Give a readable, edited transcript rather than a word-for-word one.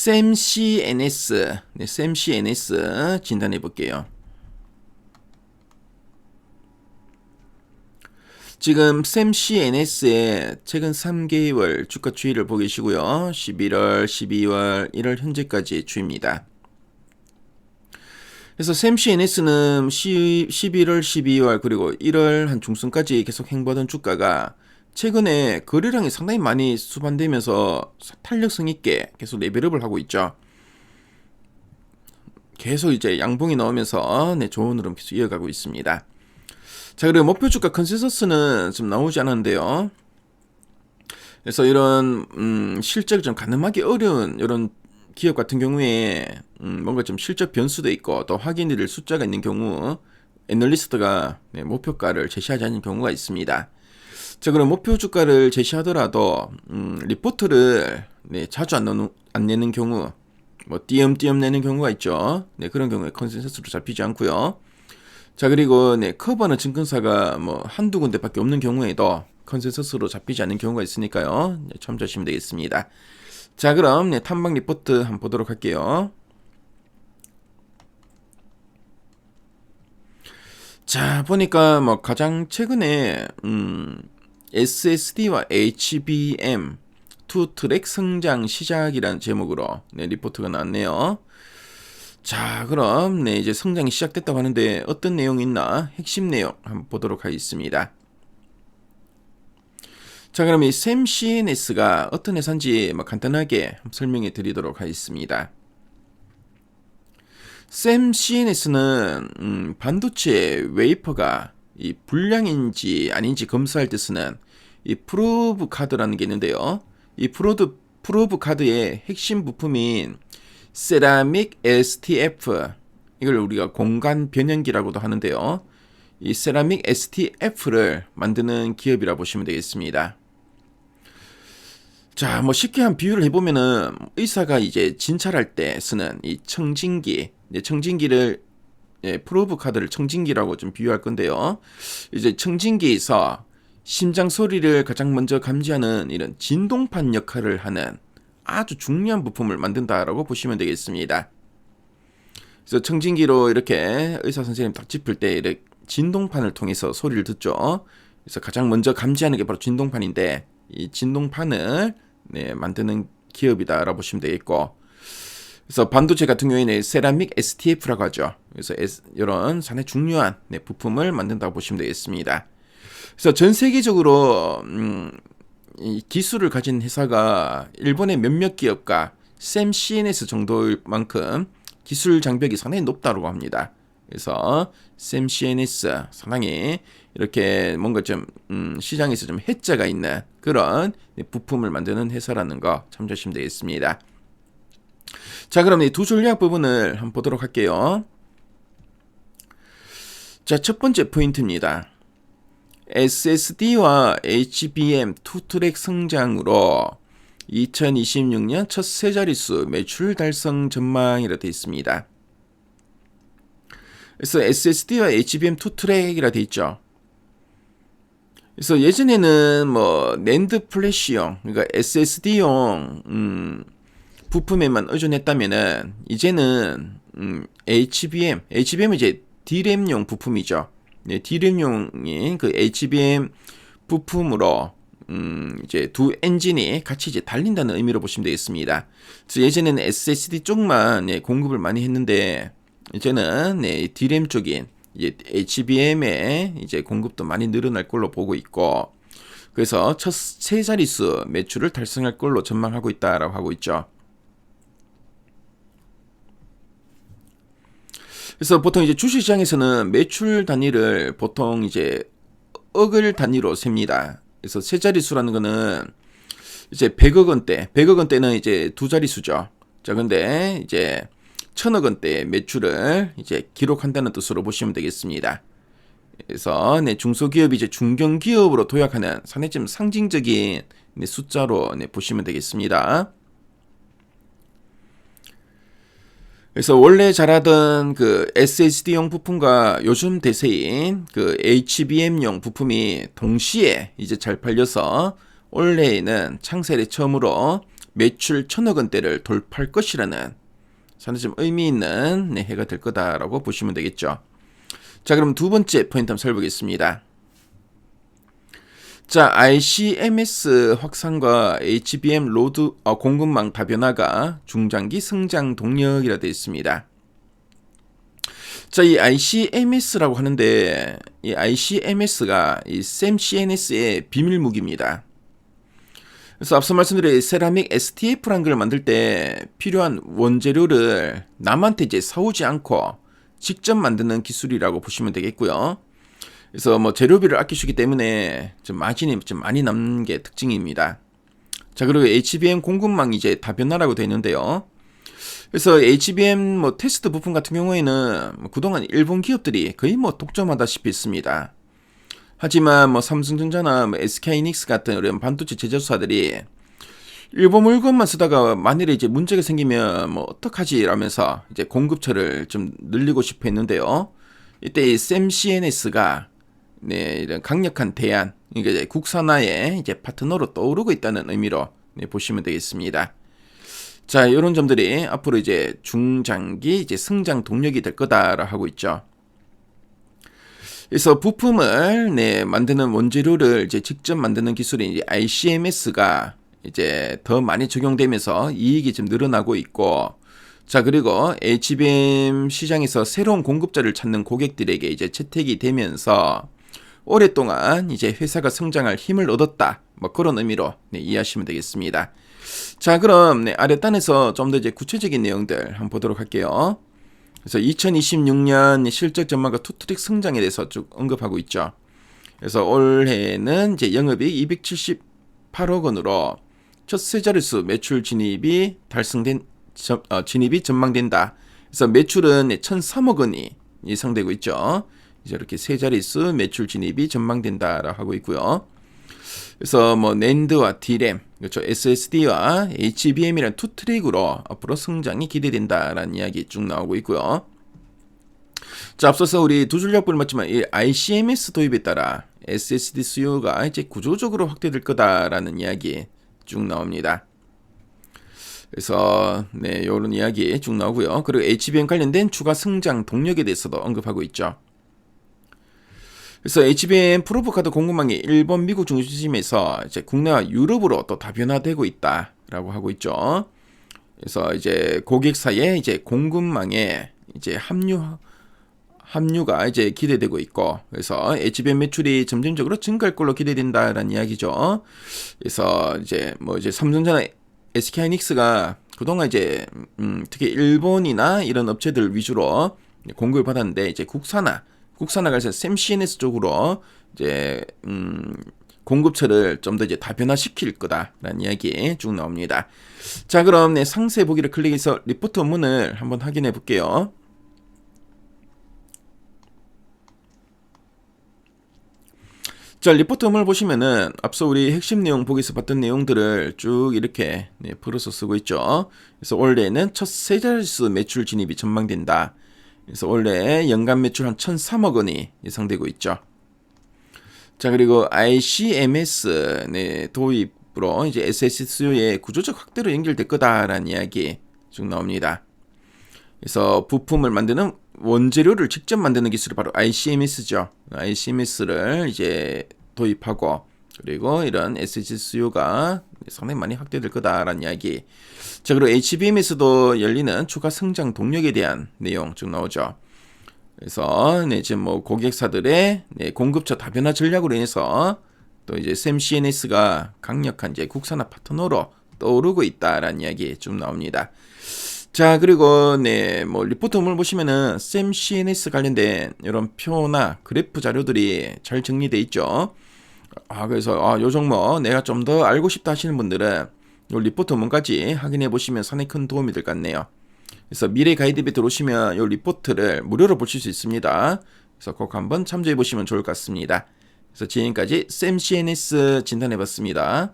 샘CNS, 네, 샘CNS 진단해 볼게요. 지금 샘CNS의 최근 3개월 주가 추이를 보고 계시고요. 11월, 12월, 1월 현재까지 추이입니다. 그래서 샘CNS는 11월, 12월 그리고 1월 한 중순까지 계속 행보하던 주가가 최근에 거래량이 상당히 많이 수반되면서 탄력성 있게 계속 레벨업을 하고 있죠. 계속 이제 양봉이 나오면서 좋은 흐름 계속 이어가고 있습니다. 자, 그리고 목표 주가 컨센서스는 좀 나오지 않았는데요. 그래서 이런 실적이 좀 가늠하기 어려운 이런 기업 같은 경우에 뭔가 좀 실적 변수도 있고 또 확인이 될 숫자가 있는 경우 애널리스트가 목표가를 제시하지 않는 경우가 있습니다. 자, 그럼 목표 주가를 제시하더라도 리포트를 자주 안 내는 경우, 뭐 띄엄띄엄 내는 경우가 있죠. 그런 경우에 컨센서스로 잡히지 않고요. 자, 그리고 커버는 증권사가 뭐 한두 군데밖에 없는 경우에도 컨센서스로 잡히지 않는 경우가 있으니까요. 참조하시면 되겠습니다. 자, 그럼 탐방 리포트 한번 보도록 할게요. 자, 보니까 뭐 가장 최근에 SSD와 HBM 투 트랙 성장 시작이라는 제목으로 리포트가 나왔네요. 자, 그럼 이제 성장이 시작됐다고 하는데 어떤 내용이 있나 핵심 내용 한번 보도록 하겠습니다. 자, 그럼 이 샘CNS가 어떤 회사인지 간단하게 설명해 드리도록 하겠습니다. 샘CNS는 반도체 웨이퍼가 이 불량인지 아닌지 검사할 때 쓰는 이 프로브 카드라는 게 있는데요. 이 프로브 카드의 핵심 부품인 세라믹 STF, 이걸 우리가 공간 변연기라고도 하는데요. 이 세라믹 STF를 만드는 기업이라 보시면 되겠습니다. 자, 뭐 쉽게 한 비유를 해보면은 의사가 이제 진찰할 때 쓰는 이 청진기, 청진기를 프로브 카드를 청진기라고 좀 비유할 건데요. 이제 청진기에서 심장 소리를 가장 먼저 감지하는 이런 진동판 역할을 하는 아주 중요한 부품을 만든다라고 보시면 되겠습니다. 그래서 청진기로 이렇게 의사 선생님 딱 짚을 때 이렇게 진동판을 통해서 소리를 듣죠. 그래서 가장 먼저 감지하는 게 바로 진동판인데 이 진동판을 만드는 기업이다라고 보시면 되겠고, 그래서 반도체 같은 경우에는 세라믹 STF라고 하죠. 그래서 이런 상당히 중요한 부품을 만든다고 보시면 되겠습니다. 그래서 전 세계적으로 이 기술을 가진 회사가 일본의 몇몇 기업과 샘CNS 정도일 만큼 기술 장벽이 상당히 높다고 합니다. 그래서 샘CNS 상당히 이렇게 뭔가 좀 시장에서 좀 해자가 있는 그런 부품을 만드는 회사라는 거 참조하시면 되겠습니다. 자, 그럼 이 두 전략 부분을 한번 보도록 할게요. 자, 첫 번째 포인트입니다. SSD와 HBM 투트랙 성장으로 2026년 첫 세 자릿수 매출 달성 전망이라 되어 있습니다. 그래서 SSD와 HBM 투트랙이라 되어 있죠. 그래서 예전에는 뭐 낸드 플래시용, 그러니까 SSD용 부품에만 의존했다면은 이제는 HBM은 이제 D램용 부품이죠. D램용인 그 HBM 부품으로 이제 두 엔진이 같이 이제 달린다는 의미로 보시면 되겠습니다. 그래서 예전에는 SSD 쪽만 공급을 많이 했는데 이제는 D램 쪽인 이제 HBM의 이제 공급도 많이 늘어날 걸로 보고 있고, 그래서 첫 세 자릿수 매출을 달성할 걸로 전망하고 있다라고 하고 있죠. 그래서 보통 이제 주식시장에서는 매출 단위를 보통 이제 억을 단위로 셉니다. 그래서 세 자릿수라는 거는 이제 100억 원대는 이제 두 자릿수죠. 자, 근데 이제 1000억 원대 매출을 이제 기록한다는 뜻으로 보시면 되겠습니다. 그래서 중소기업이 이제 중견기업으로 도약하는 상당히 좀 상징적인 숫자로 보시면 되겠습니다. 그래서 원래 잘하던 그 SSD용 부품과 요즘 대세인 그 HBM용 부품이 동시에 이제 잘 팔려서 올해에는 창세에 처음으로 매출 1,000억 원대를 돌파할 것이라는 상당히 좀 의미 있는 해가 될 거다라고 보시면 되겠죠. 자, 그럼 두 번째 포인트 한번 살펴보겠습니다. 자, ICMS 확산과 HBM 로드 공급망 다변화가 중장기 성장 동력이라 되어 있습니다. 자, 이 ICMS라고 하는데 이 ICMS가 이 SAM-CNS의 비밀 무기입니다. 그래서 앞서 말씀드린 세라믹 STF라는 걸 만들 때 필요한 원재료를 남한테 이제 사오지 않고 직접 만드는 기술이라고 보시면 되겠고요. 그래서 뭐 재료비를 아끼시기 때문에 좀 마진이 좀 많이 남는 게 특징입니다. 자, 그리고 HBM 공급망이 이제 다변화라고 되어 있는데요. 그래서 HBM 뭐 테스트 부품 같은 경우에는 그동안 일본 기업들이 거의 뭐 독점하다시피 했습니다. 하지만 뭐 삼성전자나 뭐 SK하이닉스 같은 이런 반도체 제조사들이 일본 물건만 쓰다가 만일에 이제 문제가 생기면 뭐 어떡하지 라면서 이제 공급처를 좀 늘리고 싶어 했는데요. 이때 이 SAM-CNS가 이런 강력한 대안, 그러니까 이제 국산화의 이제 파트너로 떠오르고 있다는 의미로 보시면 되겠습니다. 자, 이런 점들이 앞으로 이제 중장기 이제 성장 동력이 될 거다라고 하고 있죠. 그래서 부품을 만드는 원재료를 이제 직접 만드는 기술인 이제 ICMS가 이제 더 많이 적용되면서 이익이 좀 늘어나고 있고, 자, 그리고 HBM 시장에서 새로운 공급자를 찾는 고객들에게 이제 채택이 되면서 오랫동안 이제 회사가 성장할 힘을 얻었다. 뭐 그런 의미로 이해하시면 되겠습니다. 자, 그럼 아랫단에서 좀 더 이제 구체적인 내용들 한번 보도록 할게요. 그래서 2026년 실적 전망과 투트릭 성장에 대해서 쭉 언급하고 있죠. 그래서 올해는 이제 영업이익 278억 원으로 첫 세 자릿수 매출 진입이 진입이 전망된다. 그래서 매출은 1,003억 원이 예상되고 있죠. 이제 이렇게 세 자릿수 매출 진입이 전망된다라고 하고 있고요. 그래서 뭐 낸드와 D램, 그렇죠, SSD와 HBM이라는 투 트랙으로 앞으로 성장이 기대된다라는 이야기 쭉 나오고 있고요. 자, 앞서서 우리 두 줄 약분을 맞지만 이 ICMS 도입에 따라 SSD 수요가 이제 구조적으로 확대될 거다라는 이야기 쭉 나옵니다. 그래서 이런 이야기 쭉 나오고요. 그리고 HBM 관련된 추가 성장 동력에 대해서도 언급하고 있죠. 그래서 HBM 프로브 카드 공급망이 일본, 미국 중심에서 이제 국내와 유럽으로 또 다변화되고 있다라고 하고 있죠. 그래서 이제 고객사의 이제 공급망에 이제 합류가 이제 기대되고 있고, 그래서 HBM 매출이 점진적으로 증가할 걸로 기대된다라는 이야기죠. 그래서 이제 뭐 이제 삼성전자, SK하이닉스가 그동안 이제 특히 일본이나 이런 업체들 위주로 공급을 받았는데 이제 국산화가 해서 SAM-CNS 쪽으로 이제 공급처를 좀 더 이제 다변화시킬 거다라는 이야기 쭉 나옵니다. 자, 그럼 상세 보기를 클릭해서 리포트 원문을 한번 확인해 볼게요. 자, 리포트 원문을 보시면은 앞서 우리 핵심 내용 보기에서 봤던 내용들을 쭉 이렇게 풀어서 쓰고 있죠. 그래서 올해는 첫 세 자릿수 매출 진입이 전망된다. 그래서 올해 연간 매출 한 1,003억 원이 예상되고 있죠. 자, 그리고 ICMS 도입으로 이제 SSD 수요의 구조적 확대로 연결될 거다라는 이야기 쭉 나옵니다. 그래서 부품을 만드는 원재료를 직접 만드는 기술이 바로 ICMS죠. ICMS를 이제 도입하고, 그리고 이런 SSD 수요가 상당히 많이 확대될 거다라는 이야기. 자, 그리고 HBM에서도 열리는 추가 성장 동력에 대한 내용 쭉 나오죠. 그래서 지금 뭐 고객사들의 공급처 다변화 전략으로 인해서 또 이제 SAM-CNS가 강력한 이제 국산화 파트너로 떠오르고 있다라는 이야기 쭉 나옵니다. 자, 그리고 뭐 리포트 원문을 보시면은 SAM-CNS 관련된 이런 표나 그래프 자료들이 잘 정리돼 있죠. 그래서 요 종목 내가 좀 더 알고 싶다 하시는 분들은 요 리포트 원문까지 확인해 보시면 상당히 큰 도움이 될 것 같네요. 그래서 미래 가이드에 들어오시면 요 리포트를 무료로 보실 수 있습니다. 그래서 꼭 한번 참조해 보시면 좋을 것 같습니다. 그래서 지금까지 SAM-CNS 진단해 봤습니다.